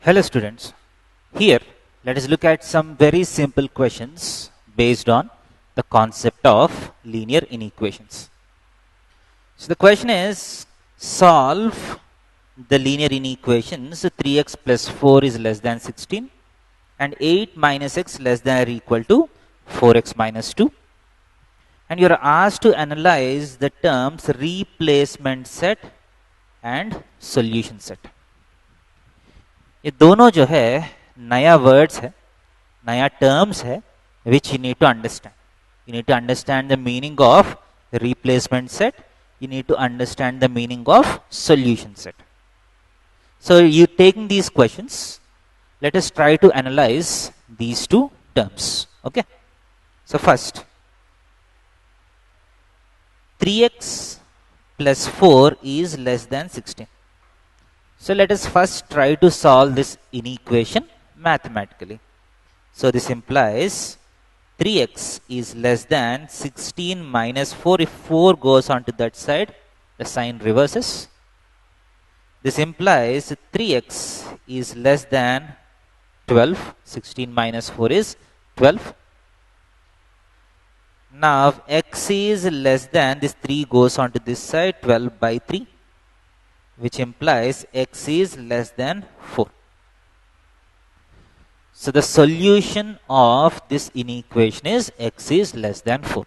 Hello students, here let us look at some very simple questions based on the concept of linear inequations. So the question is, solve the linear inequations 3x plus 4 is less than 16 and 8 minus x less than or equal to 4x minus 2, and you are asked to analyze the terms replacement set and solution set. ये दोनों जो है नया words है, नया terms है, which you need to understand. You need to understand the meaning of replacement set. You need to understand the meaning of solution set. So you taking these questions, let us try to analyze these two terms. Okay. So first, 3x plus 4 is less than 16. So let us first try to solve this inequation mathematically. So this implies 3x is less than 16 minus 4. If 4 goes onto that side, the sign reverses. This implies 3x is less than 12. 16 minus 4 is 12. Now x is less than, this 3 goes onto this side, 12 by 3, which implies x is less than 4. So the solution of this inequation is x is less than 4.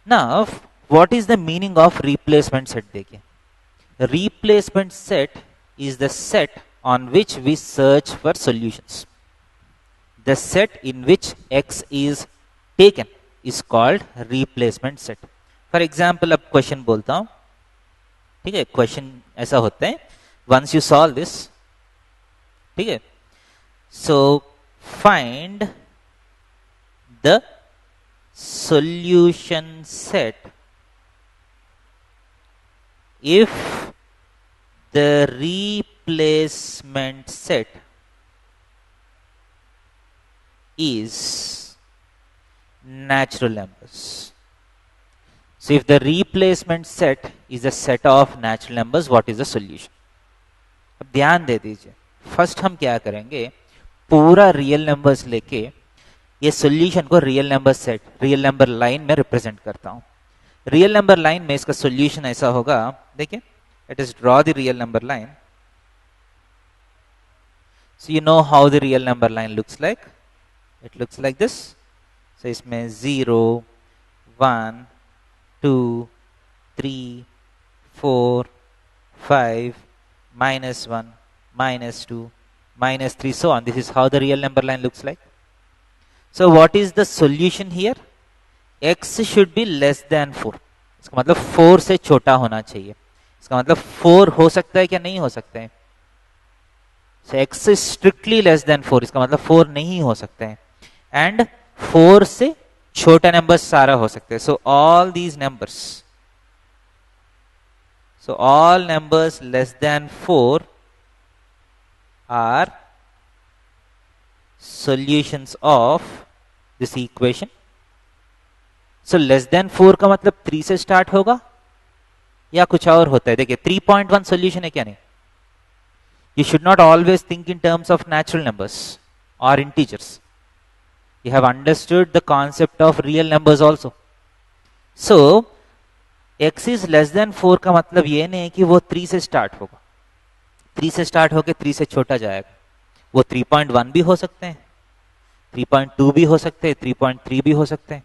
Now, what is the meaning of replacement set? देखिए, replacement set is the set on which we search for solutions. The set in which x is taken is called replacement set. For example, अब question बोलता हूँ, ठीक है? Question ऐसा होता है, once you solve this, ठीक है? So find the solution set if the replacement set is natural numbers. So if the replacement set is a set of natural numbers, what is the solution? अब ध्यान दे दीजिए, first हम क्या करेंगे, पूरा real numbers लेके ये सॉल्यूशन को real number set, real number line में रिप्रेजेंट करता हूं. रियल नंबर लाइन में इसका सॉल्यूशन ऐसा होगा, देखिए, let us draw the real number line. So you know how the real number line looks like. It looks like this. So इसमें 0 1 2 3 4 5 -1 -2 -3, so on. This is how the real number line looks like. So what is the solution here? X should be less than 4. इसका मतलब 4 से छोटा होना चाहिए. इसका मतलब 4 हो सकता है क्या, नहीं हो सकता है? So X is strictly less than 4. इसका मतलब 4 नहीं हो सकते हैं. And 4 से छोटा नंबर सारा हो सकते हैं. So all these numbers, so all numbers less than 4 are solutions of this equation. So less than 4 का मतलब 3 से स्टार्ट होगा या कुछ और होता है. देखिए 3.1 सॉल्यूशन है क्या, नहीं? You should not always think in terms of natural numbers or integers. You have understood the concept of real numbers also. So x is less than 4 का मतलब ये नहीं है कि वो 3 से स्टार्ट होगा. 3 से स्टार्ट होकर 3 से छोटा जाएगा. वो 3.1 भी हो सकते हैं, 3.2 भी हो सकते हैं, 3.3 भी हो सकते हैं.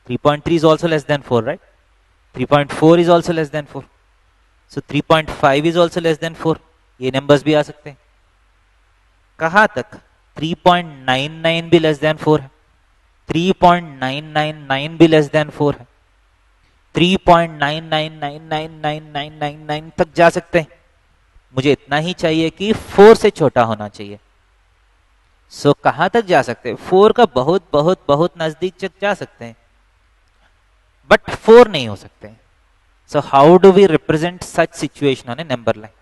3.3 is also less than 4, right? 3.4 is also less than 4. So 3.5 is also less than 4. ये नंबर्स भी आ सकते हैं. कहाँ तक? 3.99 भी लेस देन 4 है, 3.9999 भी लेस देन 4 है, 3.99999999 तक जा सकते हैं. मुझे इतना ही चाहिए कि 4 से छोटा होना चाहिए. सो कहां तक जा सकते हैं? 4 का बहुत बहुत बहुत नजदीक तक जा सकते हैं, बट 4 नहीं हो सकते हैं. So how do we represent such situation on a number line?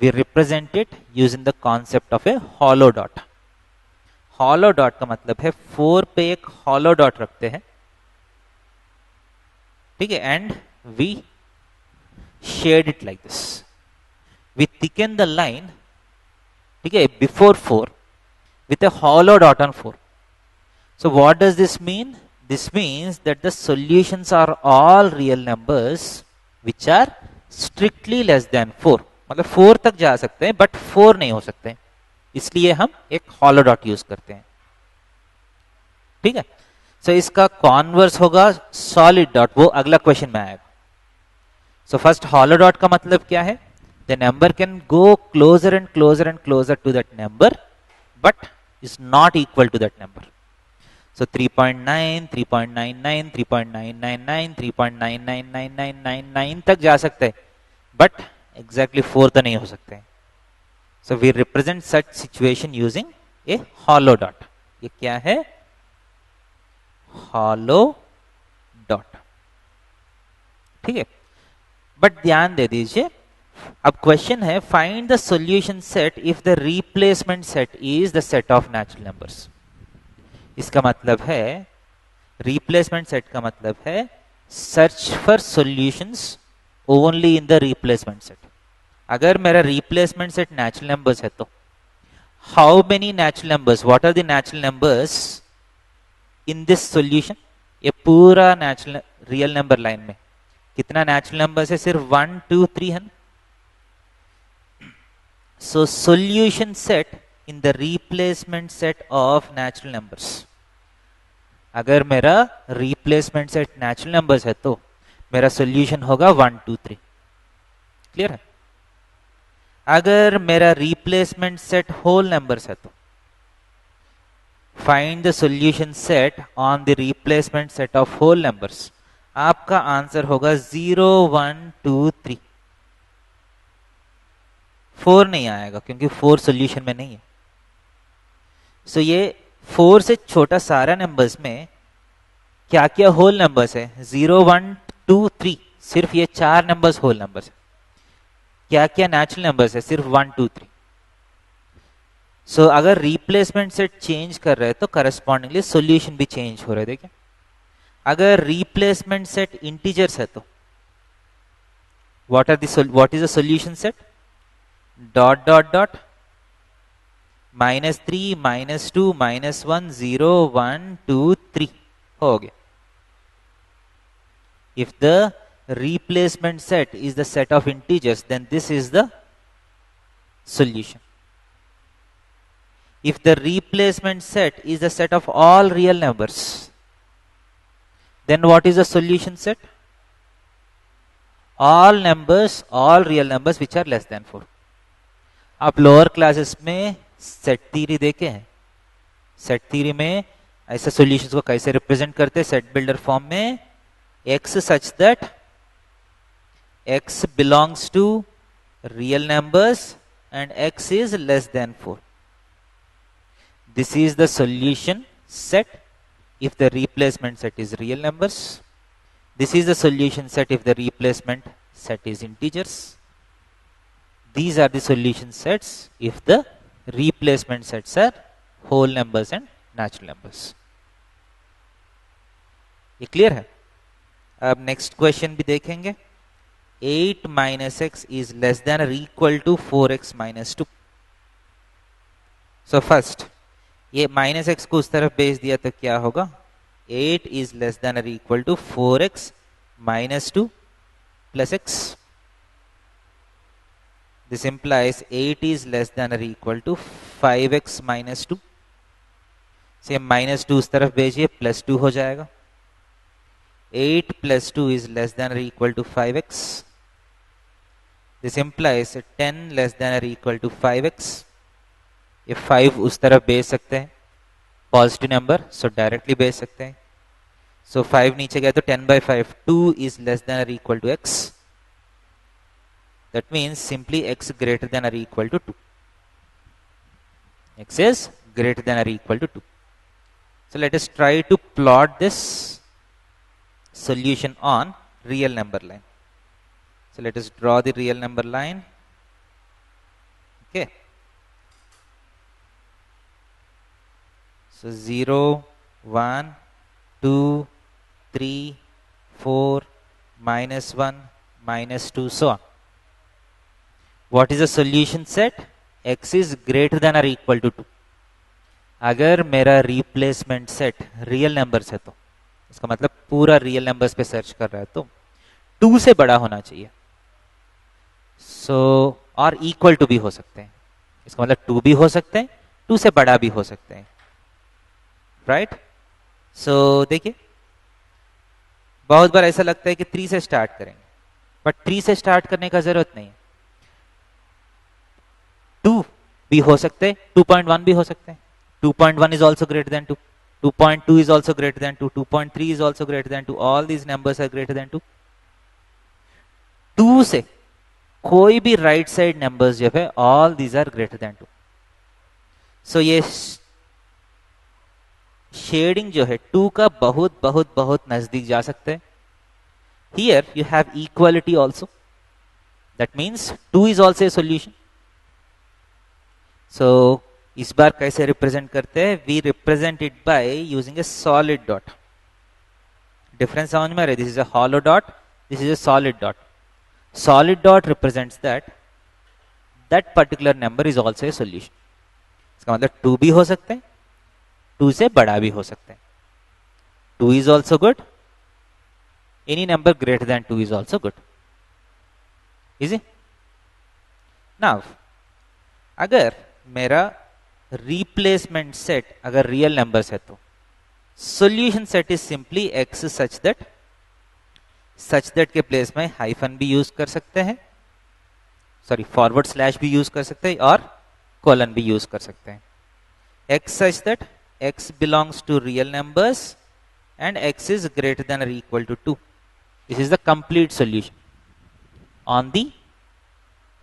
We represent it using the concept of a hollow dot. Hollow dot का मतलब है 4 पे एक हॉलो डॉट रखते हैं, ठीक है, and we shade it like this. We thicken the line ठीक है, before 4 with a hollow dot on 4. So what does this mean? This means that the solutions are all real numbers which are strictly less than 4. मतलब 4 तक जा सकते हैं but 4 नहीं हो सकते, इसलिए हम एक hollow dot यूज करते हैं. ठीक है, सो इसका कॉन्वर्स होगा सॉलिड डॉट, वो अगला क्वेश्चन में आएगा. सो फर्स्ट hollow dot का मतलब क्या है? The number can go closer and closer and closer to that number, but is not equal to that number. So 3.9, 3.99, 3.999, 3.99999 तक जा सकते हैं, but exactly 4 तो नहीं हो सकते. So we represent such situation using a hollow dot. ये क्या है? hollow dot. ठीक है, बट ध्यान दे दीजिए, अब क्वेश्चन है find the solution set if the replacement set is the set of natural numbers. इसका मतलब है, रिप्लेसमेंट सेट का मतलब है search for solutions only in the replacement set. अगर मेरा रिप्लेसमेंट सेट नेचुरल नंबर्स है तो how many natural numbers, what are the natural numbers in this solution? ये पूरा नेचुरल रियल नंबर लाइन में कितना नेचुरल नंबर्स है? सिर्फ 1 2 3 है. So solution set in the replacement set of natural numbers. अगर मेरा replacement set natural numbers है तो मेरा solution होगा 1 2 3. क्लियर है? अगर मेरा replacement set whole numbers है तो find the solution set on the replacement set of whole numbers. आपका आंसर होगा 0 1 2 3. 4 नहीं आएगा क्योंकि 4 सॉल्यूशन में नहीं है. सो ये 4 से छोटा सारा नंबर्स में क्या क्या होल नंबर्स है? 0 1 2 3, सिर्फ ये 4 नंबर्स होल नंबर्स है. क्या क्या नेचुरल नंबर्स है? सिर्फ 1 2 3. सो अगर रिप्लेसमेंट सेट चेंज कर रहे हैं तो करस्पॉन्डिंगली सॉल्यूशन भी चेंज हो रहे हैं. देखिए, अगर रिप्लेसमेंट सेट इंटीजर्स है तो what is the solution set? Dot dot dot -3 -2 -1 0 1 2 3 हो गया. If the replacement set is the set of integers, then this is the solution. If the replacement set is the set of all real numbers, then what is the solution set? All numbers, all real numbers which are less than 4. आप lower classes में set theory देखे हैं. Set theory में ऐसे solutions को कैसे represent करते हैं? सेट बिल्डर फॉर्म में x such that x belongs to real numbers and x is less than 4. This is the solution set if the replacement set is real numbers. This is the solution set if the replacement set is integers. These are the solution sets if the replacement sets are whole numbers and natural numbers. ये clear है? अब next question भी देखेंगे. 8 minus x is less than or equal to 4x minus 2. So first ये minus x को उस तरफ भेज दिया तो क्या होगा? 8 is less than or equal to 4x minus 2 plus x. This implies 8 is less than or equal to 5x minus 2. से माइनस 2 उस तरफ भेजिए, प्लस 2 हो जाएगा. 8 plus 2 is less than or equal to 5x. This implies 10 less than or equal to 5x. ये 5 उस तरफ भेज सकते हैं, पॉजिटिव नंबर, सो डायरेक्टली भेज सकते हैं. सो 5 नीचे गया तो 10/5, 2 is less than or equal to x. That means simply x greater than or equal to 2. X is greater than or equal to 2. So let us try to plot this solution on real number line. So let us draw the real number line. Okay. So 0, 1, 2, 3, 4, -1, -2, so on. What is the solution set? x is greater than और equal to 2, अगर मेरा replacement set real numbers है तो इसका मतलब पूरा real numbers पे search कर रहा है तो 2 से बड़ा होना चाहिए। सो और इक्वल टू भी हो सकते हैं, इसका मतलब 2 भी हो सकते हैं, 2 से बड़ा भी हो सकते हैं, राइट। सो देखिए बहुत बार ऐसा लगता है कि 3 से स्टार्ट करेंगे, बट 3 से स्टार्ट करने का जरूरत नहीं है। 2 भी हो सकते हैं, 2.1 भी हो सकते हैं, 2.1 is also greater than 2, 2.2 is also greater than 2, 2.3 is also greater than 2, all these numbers are greater than 2। 2 से कोई भी राइट साइड नंबर्स जो है all these are greater than 2। So ये शेडिंग जो है 2 का बहुत बहुत बहुत नजदीक जा सकते हैं। Here you have equality also, that means 2 is also a solution. So इस बार कैसे रिप्रेजेंट करते हैं, we represent it by using a solid dot. Difference समझ में आ रहा है, this is a hollow dot, this is a solid dot. Solid dot represents that particular number is also a solution। इसका मतलब 2 भी हो सकते हैं, 2 से बड़ा भी हो सकते हैं। 2 is also good, any number greater than 2 is also good, easy। Now अगर मेरा रिप्लेसमेंट सेट अगर रियल नंबर्स है तो solution set is simply x such that के प्लेस में हाइफन भी यूज कर सकते हैं, सॉरी फॉरवर्ड स्लैश भी यूज कर सकते हैं और कोलन भी यूज कर सकते हैं। x such that x belongs to real numbers and x is greater than और equal to 2। This is the complete solution on the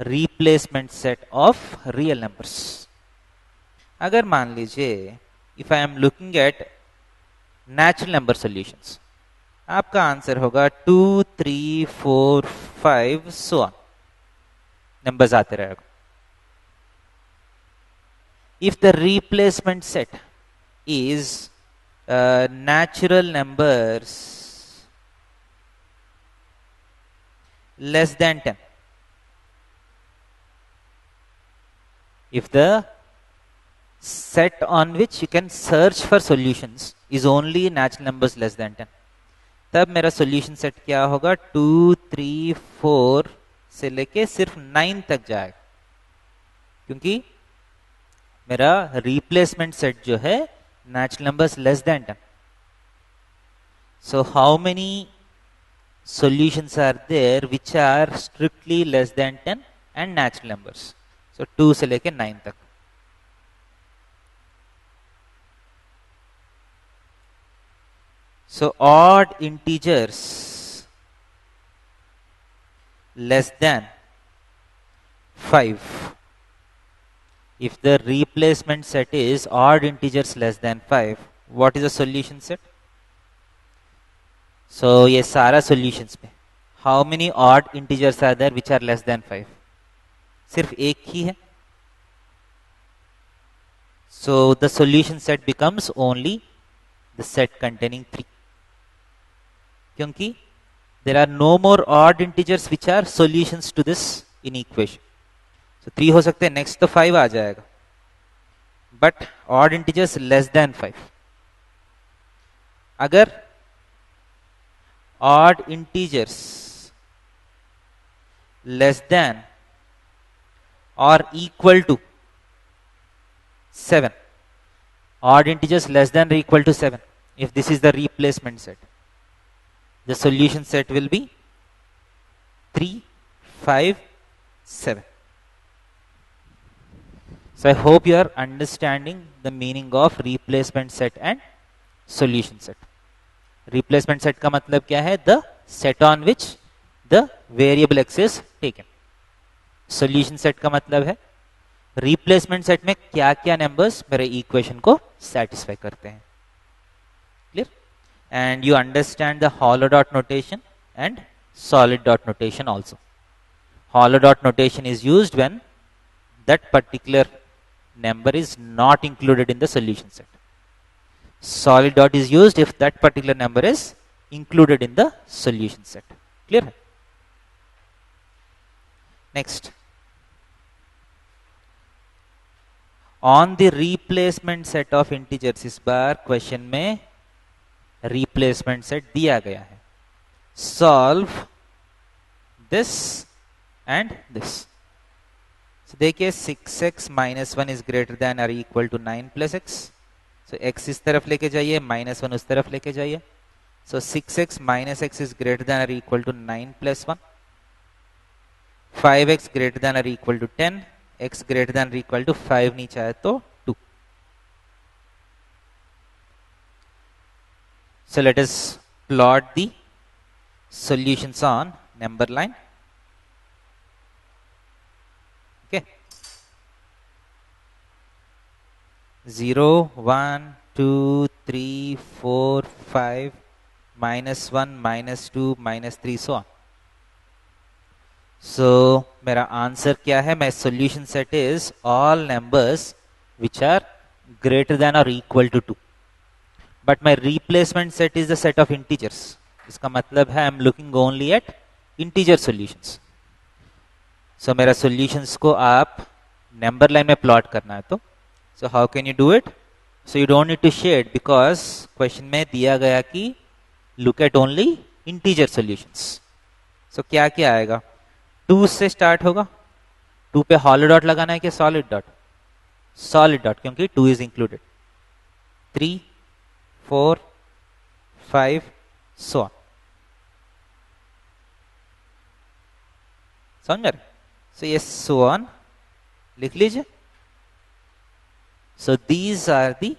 replacement set of real numbers. अगर मान लीजिए if I am looking at natural number solutions, आपका answer होगा 2, 3, 4, 5 so on, numbers आते रहेगा। If the replacement set is natural numbers less than 10, if the set on which you can search for solutions is only natural numbers less than 10, तब मेरा solution set क्या होगा, 2, 3, 4 से लेके सिर्फ 9 तक जाएगा, क्योंकि मेरा रिप्लेसमेंट सेट जो है natural numbers less than 10। So how many solutions are there which are strictly less than 10 and natural numbers? So 2 से लेके 9 तक। So odd integers less than 5. If the replacement set is odd integers less than 5, what is the solution set? So ये सारा solutions में how many odd integers are there which are less than 5? सिर्फ एक ही है। So the solution set becomes only the set containing 3, क्योंकि there are no more odd integers which are solutions to this inequation। So 3 हो सकते हैं, next तो 5 आ जाएगा, but odd integers less than 5। अगर odd integers less than or equal to 7, odd integers less than or equal to 7, if this is the replacement set, the solution set will be 3, 5, 7। So I hope you are understanding the meaning of replacement set and solution set। Replacement set का मतलब क्या है, the set on which the variable x is taken। Solution set का मतलब है replacement set में क्या क्या numbers मेरे equation को satisfy करते हैं। Clear? And you understand the hollow dot notation and solid dot notation also। Hollow dot notation is used when that particular number is not included in the solution set। Solid dot is used if that particular number is included in the solution set। Clear? Next, on the replacement set of integers, इस बार question में replacement set दिया गया है. Solve this and this. देखिए 6x minus 1 is greater than और equal to 9 plus x. So x इस तरफ लेके जाइए, माइनस 1 उस तरफ लेके जाइए. So 6x minus x is greater than और equal to 9 plus 1. 5x greater than और equal to 10. x greater than और इक्वल टू 5 नहीं चाहे तो 2. So let us plot the solutions on number line. Okay. 0, 1, 2, 3, 4, 5, minus 1, minus 2, minus 3, so on. So मेरा answer क्या है? My solution set is all numbers which are greater than or equal to 2. But my replacement set is the set of integers. इसका मतलब है I am looking only at integer solutions. So मेरा solutions को आप number line में plot करना है तो so how can you do it? So you don't need to shade because question में दिया गया कि look at only integer solutions. So क्या क्या आएगा? 2 से start होगा. 2 पे hollow dot लगाना है कि solid dot? Solid dot क्योंकि 2 is included. 3, 4, 5, so on. समझ रहे? So yes, so on लिख लीजिए. So these are the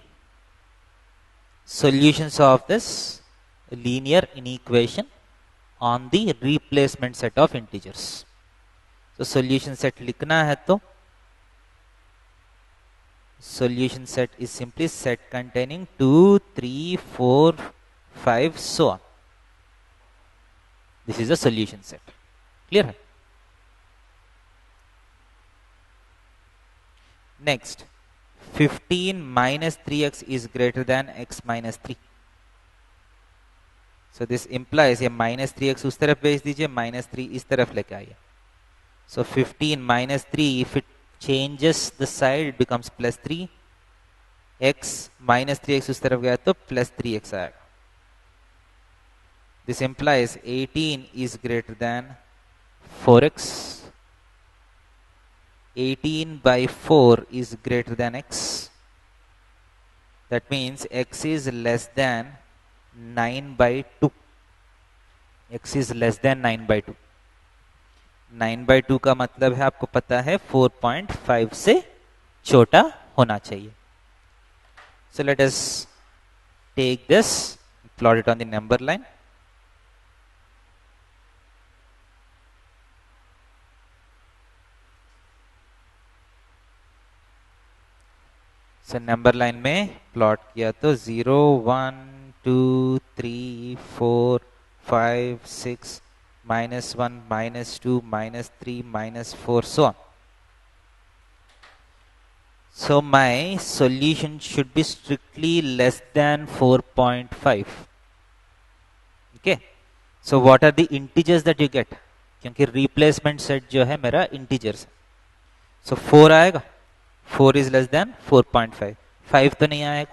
solutions of this linear inequation on the replacement set of integers. So solution set लिखना है तो solution set is simply set containing 2, 3, 4, 5, so on. This is the solution set. Clear है? Next, 15 minus 3x is greater than x minus 3. So this implies ये minus 3x उस तरफ भेज दीजिए, minus 3 इस तरफ लेके आइए. So 15 minus 3, if it changes the side, it becomes plus 3. x minus 3x उस तरफ गया तो plus 3x आएगा. This implies 18 is greater than 4x. 18 by 4 is greater than x. That means x is less than 9 by 2. x is less than 9 by 2. 9 by 2 का मतलब है आपको पता है 4.5 से छोटा होना चाहिए. So let us take this, plot it on the number line. So number line में plot किया तो 0, 1, 2, 3, 4, 5, 6, minus 1, minus 2, minus 3, minus 4, so on. So my solution should be strictly less than 4.5. Okay. So what are the integers that you get? क्योंकि replacement set जो है मेरा integers है. So 4 आएगा. 4 is less than 4.5. 5 तो नहीं आएगा.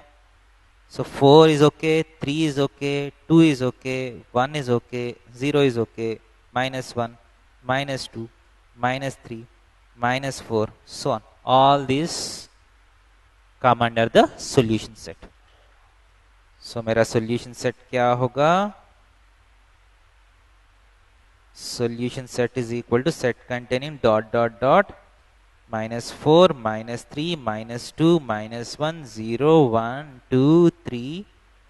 So 4 is okay, 3 is okay, 2 is okay, 1 is okay, 0 is okay, minus 1, minus 2, minus 3, minus 4, so on. All these come under the solution set. So मेरा solution set क्या होगा? Solution set is equal to set containing dot dot dot minus 4, minus 3, minus 2, minus 1, 0, 1, 2, 3,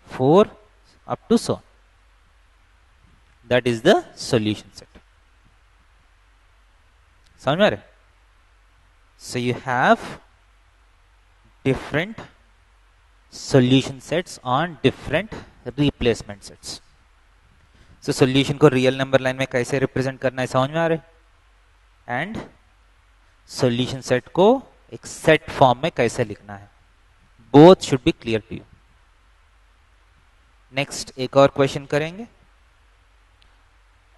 4, up to so on. That is the solution set. समझ में आ रहा है? So you have different solution sets on different replacement sets. So solution को real number line में कैसे represent करना है समझ में आ रहा है? And solution set को एक set form में कैसे लिखना है? Both should be clear to you. Next एक और question करेंगे.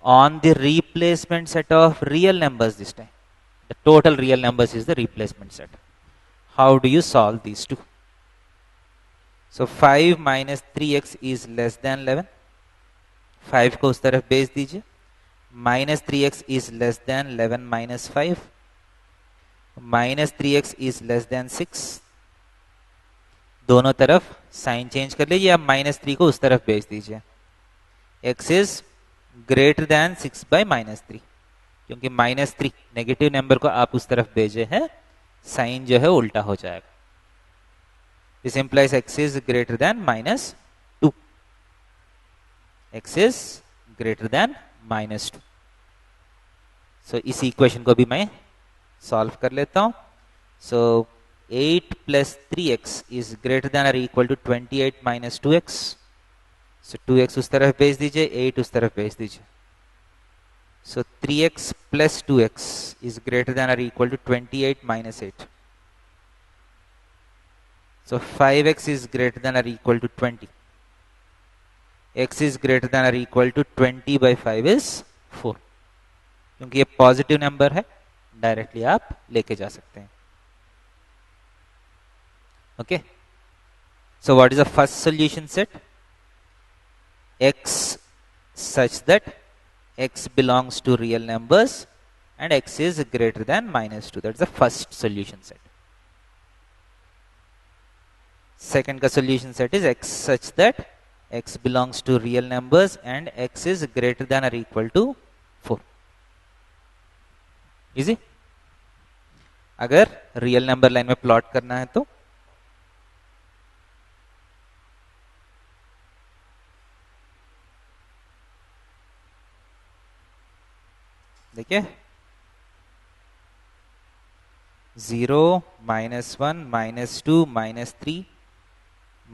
On the replacement set of real numbers this time. The total real numbers is the replacement set. how do you solve these two? So 5 minus 3x is less than 11. 5 को उस तरफ भेज दीजिए. Minus 3x is less than 11 minus 5. Minus 3x is less than 6. दोनों तरफ sign change कर लीजिए. अब माइनस 3 को उस तरफ भेज दीजिए. x is greater then 6 bye minus 3, क्योंकि माइनस 3 नेगेटिव नंबर को आप उस तरफ भेजे हैं, साइन जो है उल्टा हो जाएगा. This implies x is greater then minus 2. x is greater then minus 2. सो इस इक्वेशन को भी मैं सॉल्व कर लेता हूं. सो 8 plus 3x is greater than or equal to 28 minus 2x. So 2x उस तरफ भेज दीजिए, 8 उस तरफ भेज दीजिए. So 3x plus 2x is greater than or equal to 28 minus 8. So 5x is greater than or equal to 20. x is greater than or equal to 20 by 5 is 4. क्योंकि ये पॉजिटिव नंबर है, डायरेक्टली आप लेके जा सकते हैं. Okay, so what is the first solution set? X such that x belongs to real numbers and x is greater than minus 2. That's the first solution set. Second का solution set is x such that x belongs to real numbers and x is greater than or equal to 4. Easy? अगर real number line में plot करना है तो देखिए 0 minus 1 minus 2 minus 3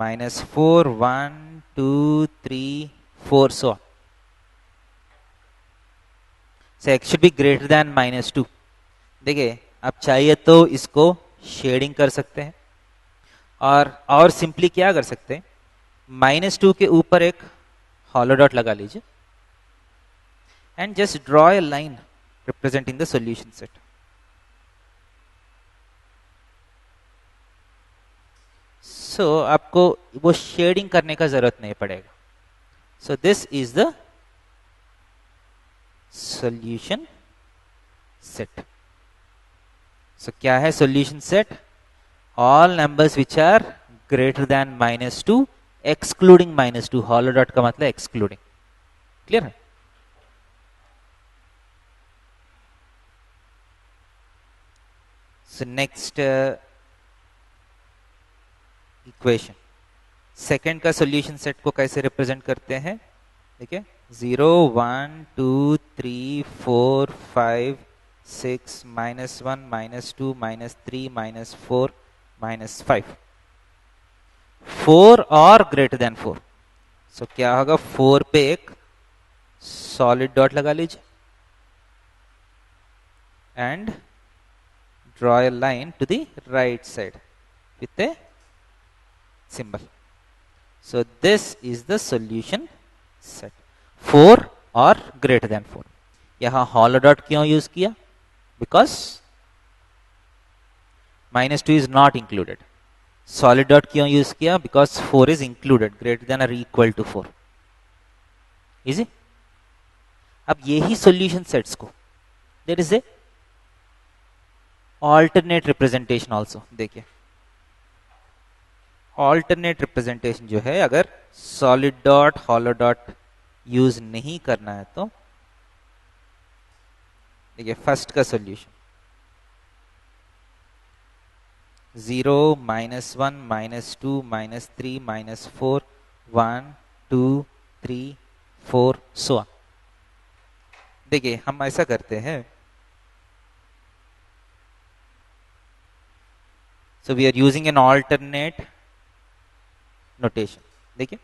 minus 4 1 2 3 4 so on. So x should be greater than minus 2. देखिए आप चाहिए तो इसको शेडिंग कर सकते हैं और सिंपली क्या कर सकते हैं, -2 के ऊपर एक हॉलो डॉट लगा लीजिए and just draw a line representing the solution set. So आपको वो शेडिंग करने का जरूरत नहीं पड़ेगा. So this is the solution set. So क्या है solution set? All numbers which are greater than -2 excluding -2. Hollow dot का मतलब excluding. क्लियर है? So next इक्वेशन, सेकेंड का सॉल्यूशन सेट को कैसे रिप्रेजेंट करते हैं? देखिए 0 1 2 3 4 5 6 -1 -2 -3 -4 -5. 4 और ग्रेटर देन 4. सो क्या होगा, 4 पे एक सॉलिड डॉट लगा लीजिए and draw a line to the right side with a symbol. So this is the solution set. 4 or greater than 4. यहाँ hollow dot क्यों यूज किया? Because -2 is not included. Solid dot क्यों use किया? Because 4 is included, greater than or equal to 4. Easy? अब यही solution sets को there is a alternate representation also. देखिए alternate representation जो है, अगर solid dot hollow dot use नहीं करना है तो देखिए फर्स्ट का सॉल्यूशन 0 -1 -2 -3 -4 1 2 3 4 so on. देखिए हम ऐसा करते हैं, so we are using an alternate notation. देखिए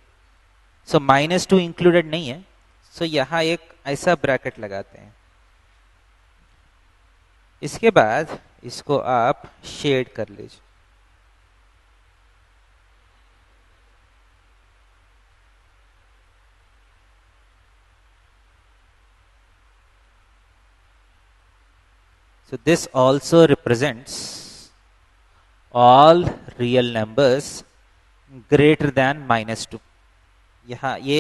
so -2 included नहीं है, so यहां एक ऐसा ब्रैकेट लगाते हैं. इसके बाद इसको आप शेड कर लीजिए. So this also represents all real numbers greater than -2. यहाँ ये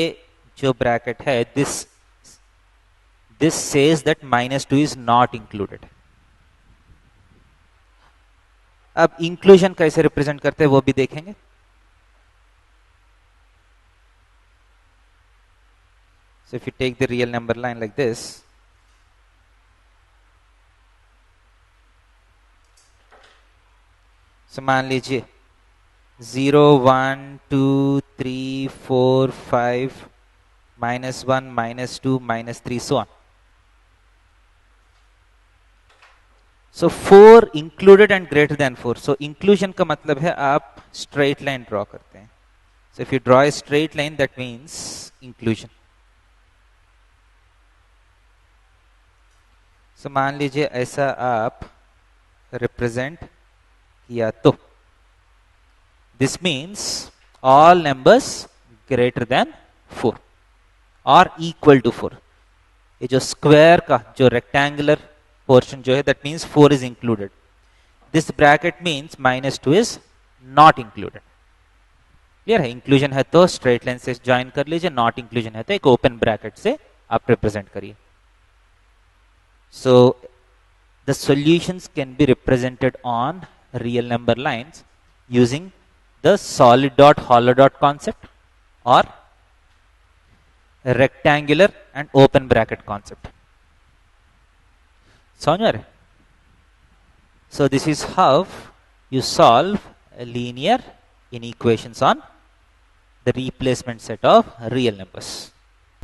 जो ब्रैकेट है, this says that -2 is not included. अब इंक्लूजन कैसे रिप्रेजेंट करते हैं वो भी देखेंगे. So if you take the real number line like this, so मान लीजिए 0, 1, 2, 3, 4, 5, -1, -2, -3, so on. So 4 included and greater than 4. So inclusion का मतलब है आप straight line draw करते हैं. So if you draw a straight line, that means inclusion. So मान लीजिए ऐसा आप represent किया तो this means all numbers greater than 4 or equal to 4. ये जो square का जो rectangular portion जो है, that means 4 is included. This bracket means -2 is not included. Clear है? इंक्लूजन है तो स्ट्रेट लाइन से ज्वाइन कर लीजिए, नॉट इंक्लूजन है तो एक ओपन ब्रैकेट से आप रिप्रेजेंट करिए. So the solutions can be represented on real number lines using the solid dot hollow dot concept or rectangular and open bracket concept. समझ में आ रहा है? So this is how you solve linear inequations on the replacement set of real numbers.